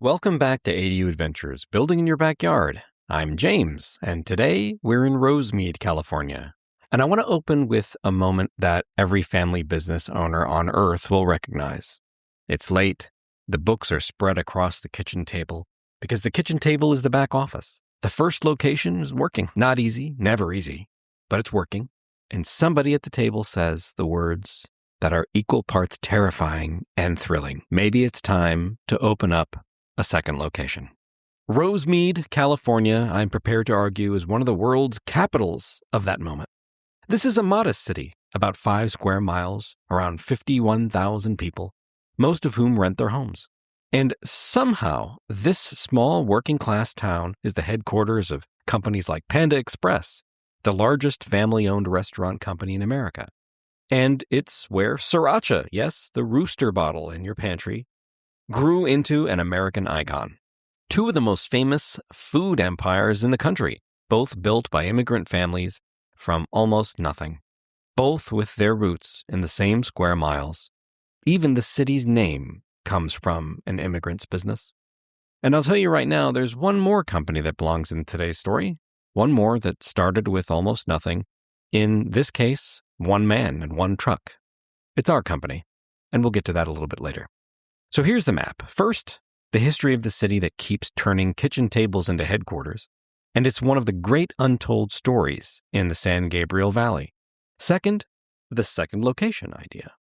Welcome back to ADU Adventures, Building in Your Backyard. I'm James, and today we're in Rosemead, California. And I want to open with a moment that every family business owner on earth will recognize. It's late, the books are spread across the kitchen table, because the kitchen table is the back office. The first location is working. Not easy, never easy, but it's working. And somebody at the table says the words that are equal parts terrifying and thrilling. Maybe it's time to open up a second location. Rosemead, California, I'm prepared to argue, is one of the world's capitals of that moment. This is a modest city, about 5 square miles, around 51,000 people, most of whom rent their homes. And somehow, this small working-class town is the headquarters of companies like Panda Express, the largest family-owned restaurant company in America. And it's where Sriracha, yes, the rooster bottle in your pantry, grew into an American icon. Two of the most famous food empires in the country, both built by immigrant families from almost nothing, both with their roots in the same square miles. Even the city's name comes from an immigrant's business. And I'll tell you right now, there's one more company that belongs in today's story, one more that started with almost nothing. In this case, one man and one truck. It's our company, and we'll get to that a little bit later. So here's the map. First, the history of the city that keeps turning kitchen tables into headquarters, and it's one of the great untold stories in the San Gabriel Valley. Second, the second location idea.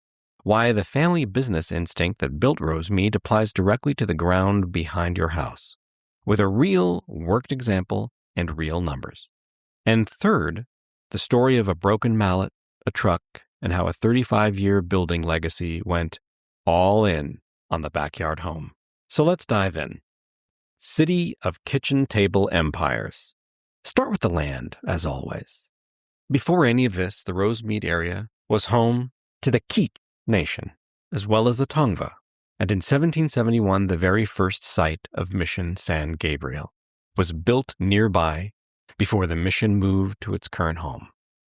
Why the family business instinct that built Rosemead applies directly to the ground behind your house, with a real worked example and real numbers. And third, the story of a broken mallet, a truck, and how a 35-year building legacy went all in on the backyard home. So let's dive in. City of kitchen table empires. Start with the land, as always. Before any of this, the Rosemead area was home to the Keet Nation, as well as the Tongva, and in 1771, the very first site of Mission San Gabriel was built nearby before the mission moved to its current home.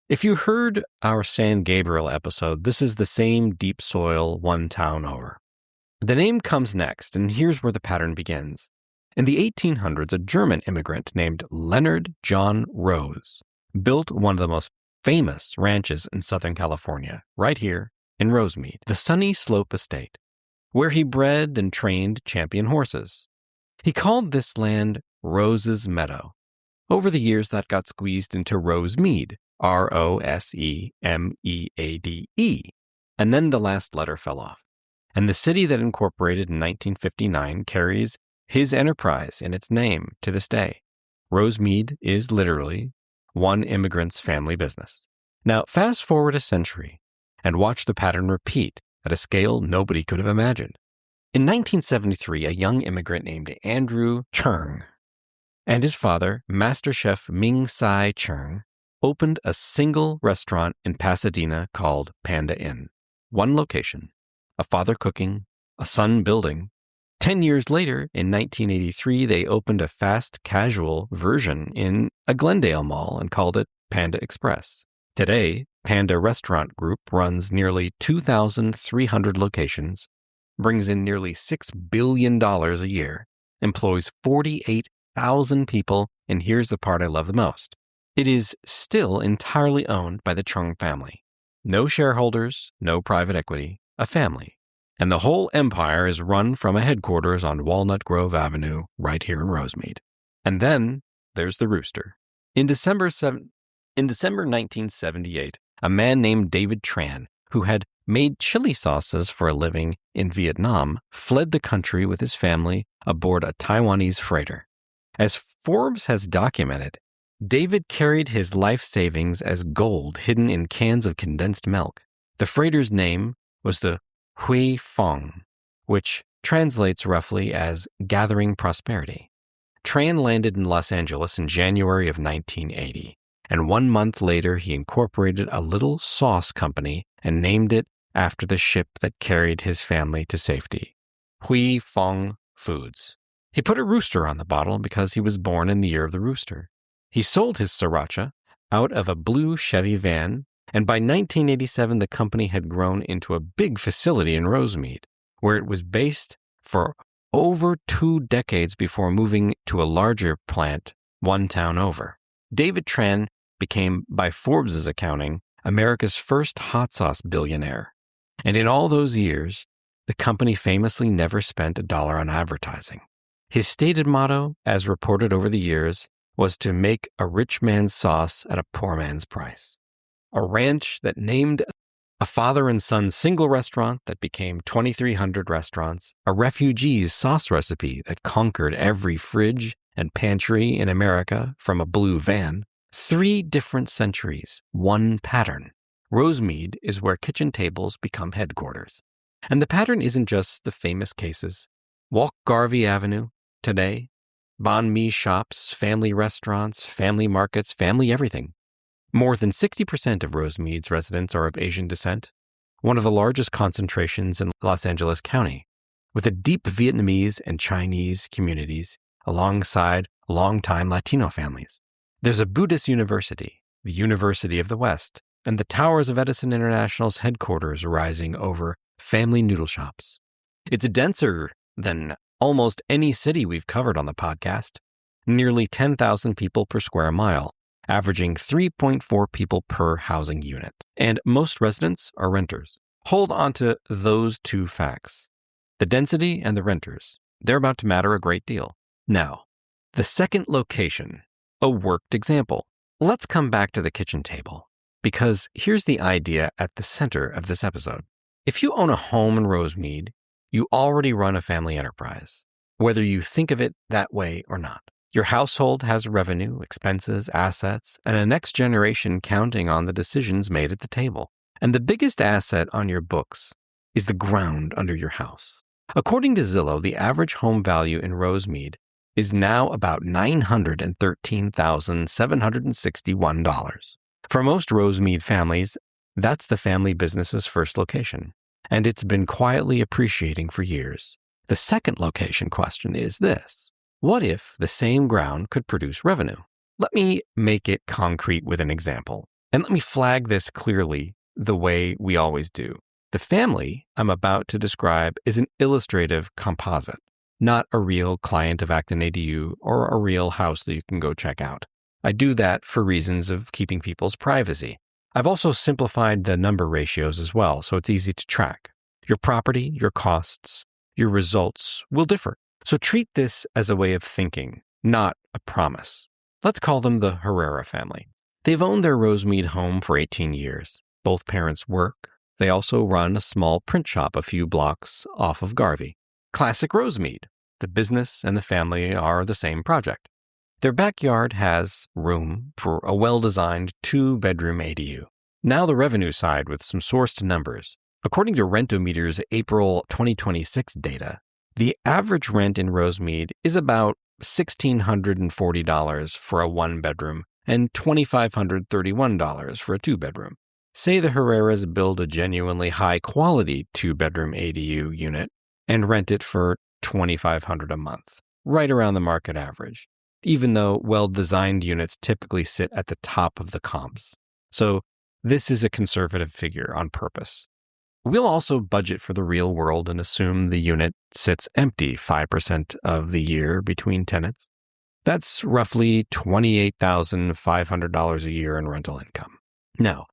If you heard our San Gabriel episode, this is the same deep soil one town over. The name comes next, and here's where the pattern begins. In the 1800s, a German immigrant named Leonard John Rose built one of the most famous ranches in Southern California, right here in Rosemead, the Sunny Slope Estate, where he bred and trained champion horses. He called this land Rose's Meadow. Over the years, that got squeezed into Rosemead, Rosemeade, and then the last letter fell off. And the city that incorporated in 1959 carries his enterprise in its name to this day. Rosemead is literally one immigrant's family business. Now, fast forward a century and watch the pattern repeat at a scale nobody could have imagined. In 1973, a young immigrant named Andrew Chung and his father, Master Chef Ming Tsai Chung, opened a single restaurant in Pasadena called Panda Inn. One location. A father cooking, a son building. 10 years later, in 1983, they opened a fast casual version in a Glendale mall and called it Panda Express. Today, Panda Restaurant Group runs nearly 2,300 locations, brings in nearly $6 billion a year, employs 48,000 people, and here's the part I love the most. It is still entirely owned by the Chung family. No shareholders, no private equity. A family, and the whole empire is run from a headquarters on Walnut Grove Avenue right here in Rosemead. And then there's the rooster. In December 1978, a man named David Tran, who had made chili sauces for a living in Vietnam, fled the country with his family aboard a Taiwanese freighter. As Forbes has documented, David carried his life savings as gold hidden in cans of condensed milk. The freighter's name was the Hui Fong, which translates roughly as gathering prosperity. Tran landed in Los Angeles in January of 1980, and 1 month later he incorporated a little sauce company and named it after the ship that carried his family to safety, Hui Fong Foods. He put a rooster on the bottle because he was born in the year of the rooster. He sold his Sriracha out of a blue Chevy van, and by 1987 the company had grown into a big facility in Rosemead, where it was based for over 2 decades before moving to a larger plant one town over. David Tran became, by Forbes' accounting, America's first hot sauce billionaire. And in all those years, the company famously never spent $1 on advertising. His stated motto, as reported over the years, was to make a rich man's sauce at a poor man's price. A ranch that named a father and son single restaurant that became 2,300 restaurants, a refugee's sauce recipe that conquered every fridge and pantry in America from a blue van. 3 different centuries, one pattern. Rosemead is where kitchen tables become headquarters. And the pattern isn't just the famous cases. Walk Garvey Avenue today, banh mi shops, family restaurants, family markets, family everything. More than 60% of Rosemead's residents are of Asian descent, one of the largest concentrations in Los Angeles County, with a deep Vietnamese and Chinese communities alongside longtime Latino families. There's a Buddhist university, the University of the West, and the towers of Edison International's headquarters rising over family noodle shops. It's denser than almost any city we've covered on the podcast, nearly 10,000 people per square mile, averaging 3.4 people per housing unit. And most residents are renters. Hold on to those 2 facts. The density and the renters. They're about to matter a great deal. Now, the second location, a worked example. Let's come back to the kitchen table, because here's the idea at the center of this episode. If you own a home in Rosemead, you already run a family enterprise, whether you think of it that way or not. Your household has revenue, expenses, assets, and a next generation counting on the decisions made at the table. And the biggest asset on your books is the ground under your house. According to Zillow, the average home value in Rosemead is now about $913,761. For most Rosemead families, that's the family business's first location, and it's been quietly appreciating for years. The second location question is this: what if the same ground could produce revenue? Let me make it concrete with an example, and let me flag this clearly the way we always do. The family I'm about to describe is an illustrative composite, not a real client of Acton ADU or a real house that you can go check out. I do that for reasons of keeping people's privacy. I've also simplified the number ratios as well, so it's easy to track. Your property, your costs, your results will differ. So treat this as a way of thinking, not a promise. Let's call them the Herrera family. They've owned their Rosemead home for 18 years. Both parents work. They also run a small print shop a few blocks off of Garvey. Classic Rosemead. The business and the family are the same project. Their backyard has room for a well-designed 2-bedroom ADU. Now the revenue side with some sourced numbers. According to Rentometer's April 2026 data, the average rent in Rosemead is about $1,640 for a 1-bedroom and $2,531 for a 2-bedroom. Say the Herreras build a genuinely high-quality 2-bedroom ADU unit and rent it for $2,500 a month, right around the market average, even though well-designed units typically sit at the top of the comps. So this is a conservative figure on purpose. We'll also budget for the real world and assume the unit sits empty 5% of the year between tenants. That's roughly $28,500 a year in rental income. Now,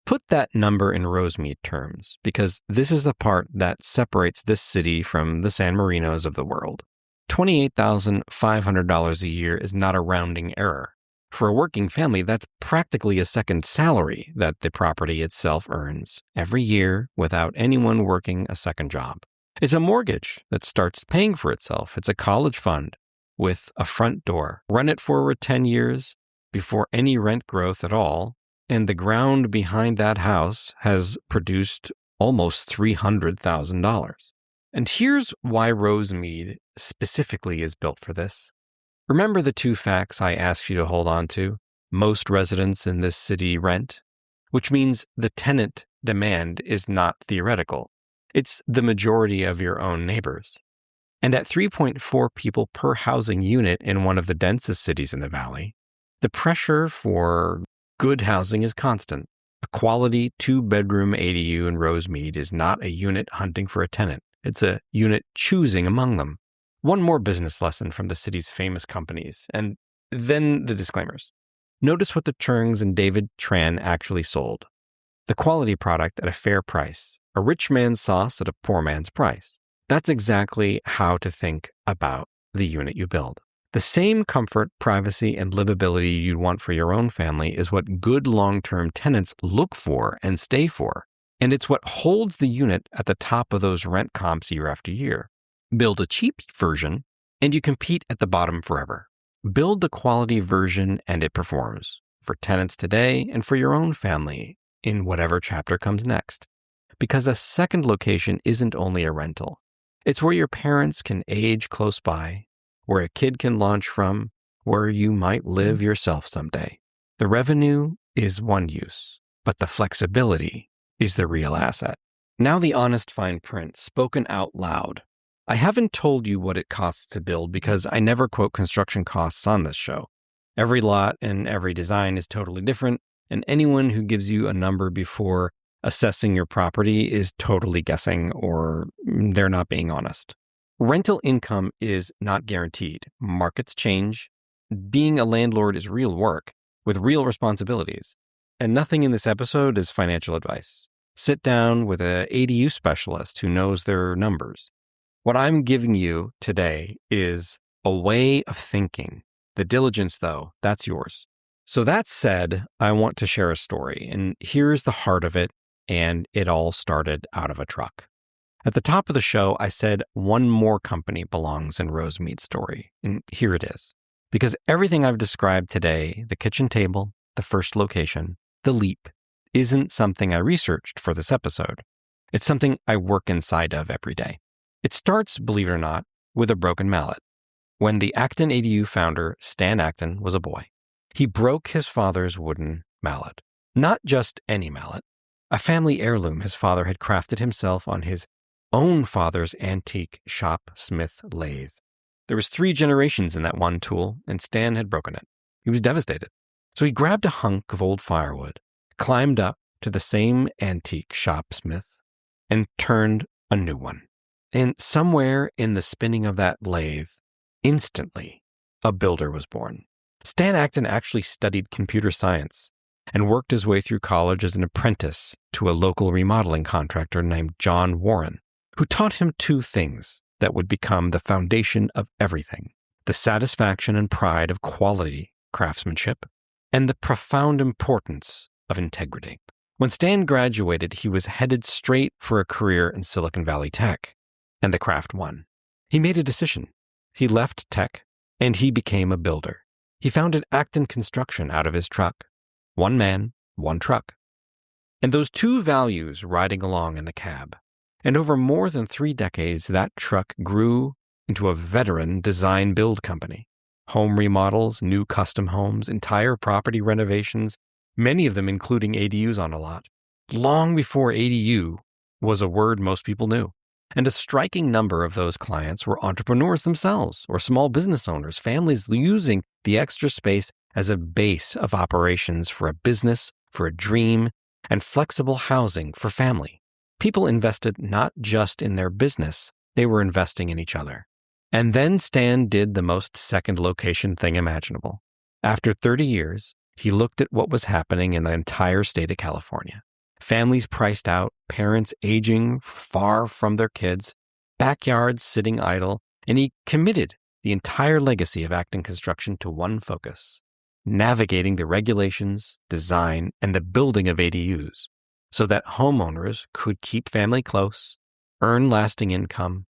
put that number in Rosemead terms, because this is the part that separates this city from the San Marinos of the world. $28,500 a year is not a rounding error. For a working family, that's practically a second salary that the property itself earns every year without anyone working a second job. It's a mortgage that starts paying for itself. It's a college fund with a front door. Run it for 10 years before any rent growth at all, and the ground behind that house has produced almost $300,000. And here's why Rosemead specifically is built for this. Remember the 2 facts I asked you to hold on to? Most residents in this city rent, which means the tenant demand is not theoretical. It's the majority of your own neighbors. And at 3.4 people per housing unit in one of the densest cities in the valley, the pressure for good housing is constant. A quality 2-bedroom ADU in Rosemead is not a unit hunting for a tenant. It's a unit choosing among them. One more business lesson from the city's famous companies, and then the disclaimers. Notice what the Churns and David Tran actually sold. The quality product at a fair price, a rich man's sauce at a poor man's price. That's exactly how to think about the unit you build. The same comfort, privacy, and livability you'd want for your own family is what good long-term tenants look for and stay for. And it's what holds the unit at the top of those rent comps year after year. Build a cheap version, and you compete at the bottom forever. Build the quality version, and it performs for tenants today and for your own family in whatever chapter comes next. Because a second location isn't only a rental. It's where your parents can age close by, where a kid can launch from, where you might live yourself someday. The revenue is one use, but the flexibility is the real asset. Now the honest fine print, spoken out loud. I haven't told you what it costs to build because I never quote construction costs on this show. Every lot and every design is totally different, and anyone who gives you a number before assessing your property is totally guessing or they're not being honest. Rental income is not guaranteed. Markets change. Being a landlord is real work with real responsibilities. And nothing in this episode is financial advice. Sit down with an ADU specialist who knows their numbers. What I'm giving you today is a way of thinking. The diligence, though, that's yours. So that said, I want to share a story, and here's the heart of it, and it all started out of a truck. At the top of the show, I said one more company belongs in Rosemead's story, and here it is. Because everything I've described today, the kitchen table, the first location, the leap, isn't something I researched for this episode. It's something I work inside of every day. It starts, believe it or not, with a broken mallet. When the Acton ADU founder, Stan Acton, was a boy, he broke his father's wooden mallet. Not just any mallet, a family heirloom his father had crafted himself on his own father's antique shop smith lathe. There was 3 generations in that one tool, and Stan had broken it. He was devastated. So he grabbed a hunk of old firewood, climbed up to the same antique shopsmith, and turned a new one. And somewhere in the spinning of that lathe, instantly, a builder was born. Stan Acton actually studied computer science and worked his way through college as an apprentice to a local remodeling contractor named John Warren, who taught him 2 things that would become the foundation of everything: the satisfaction and pride of quality craftsmanship and the profound importance of integrity. When Stan graduated, he was headed straight for a career in Silicon Valley tech, and the craft won. He made a decision. He left tech, and he became a builder. He founded Acton Construction out of his truck. One man, one truck. And those 2 values riding along in the cab. And over more than 3 decades, that truck grew into a veteran design-build company. Home remodels, new custom homes, entire property renovations, many of them including ADUs on a lot, long before ADU was a word most people knew. And a striking number of those clients were entrepreneurs themselves or small business owners, families using the extra space as a base of operations for a business, for a dream, and flexible housing for family. People invested not just in their business, they were investing in each other. And then Stan did the most second location thing imaginable. After 30 years, he looked at what was happening in the entire state of California. Families priced out, parents aging far from their kids, backyards sitting idle, and he committed the entire legacy of Acton Construction to one focus: navigating the regulations, design, and the building of ADUs so that homeowners could keep family close, earn lasting income,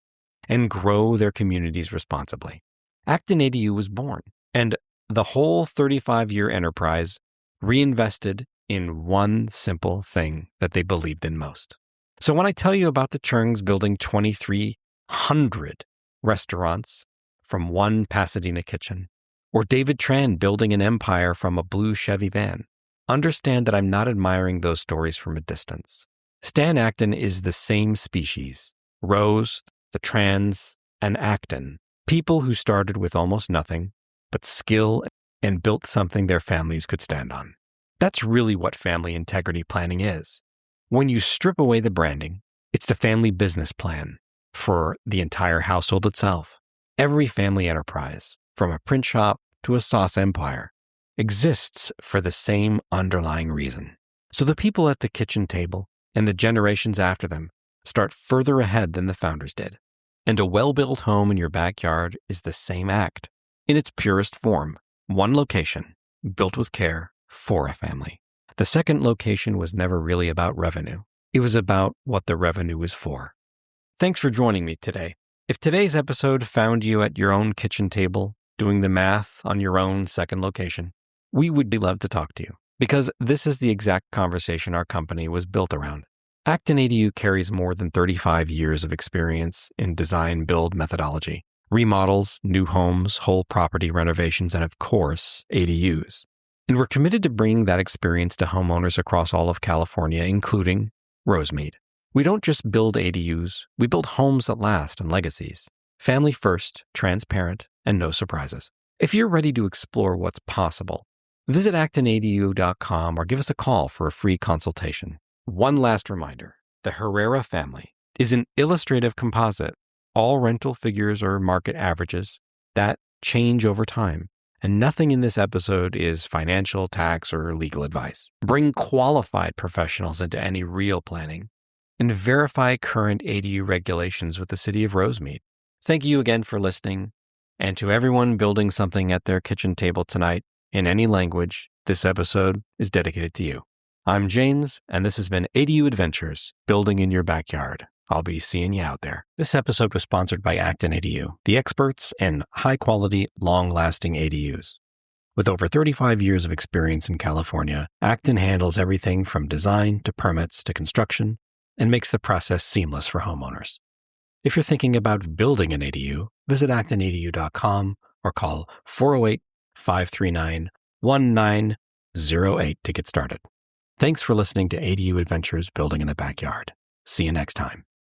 and grow their communities responsibly. Acton ADU was born, and the whole 35-year enterprise reinvested in one simple thing that they believed in most. So when I tell you about the Churns building 2,300 restaurants from one Pasadena kitchen, or David Tran building an empire from a blue Chevy van, understand that I'm not admiring those stories from a distance. Stan Acton is the same species. Rose, the Trans, and Acton, people who started with almost nothing but skill and built something their families could stand on. That's really what family integrity planning is. When you strip away the branding, it's the family business plan for the entire household itself. Every family enterprise, from a print shop to a sauce empire, exists for the same underlying reason. So the people at the kitchen table and the generations after them start further ahead than the founders did. And a well-built home in your backyard is the same act, in its purest form. One location, built with care for a family. The second location was never really about revenue. It was about what the revenue was for. Thanks for joining me today. If today's episode found you at your own kitchen table, doing the math on your own second location, we would love to talk to you, because this is the exact conversation our company was built around. Acton ADU carries more than 35 years of experience in design-build methodology, remodels, new homes, whole property renovations, and of course, ADUs. And we're committed to bringing that experience to homeowners across all of California, including Rosemead. We don't just build ADUs, we build homes that last and legacies. Family first, transparent, and no surprises. If you're ready to explore what's possible, visit actonadu.com or give us a call for a free consultation. One last reminder, the Herrera family is an illustrative composite. All rental figures are market averages that change over time, and nothing in this episode is financial, tax, or legal advice. Bring qualified professionals into any real planning and verify current ADU regulations with the city of Rosemead. Thank you again for listening, and to everyone building something at their kitchen table tonight in any language, this episode is dedicated to you. I'm James, and this has been ADU Adventures, Building in Your Backyard. I'll be seeing you out there. This episode was sponsored by Acton ADU, the experts in high-quality, long-lasting ADUs. With over 35 years of experience in California, Acton handles everything from design to permits to construction and makes the process seamless for homeowners. If you're thinking about building an ADU, visit actonadu.com or call 408-539-1908 to get started. Thanks for listening to ADU Adventures Building in the Backyard. See you next time.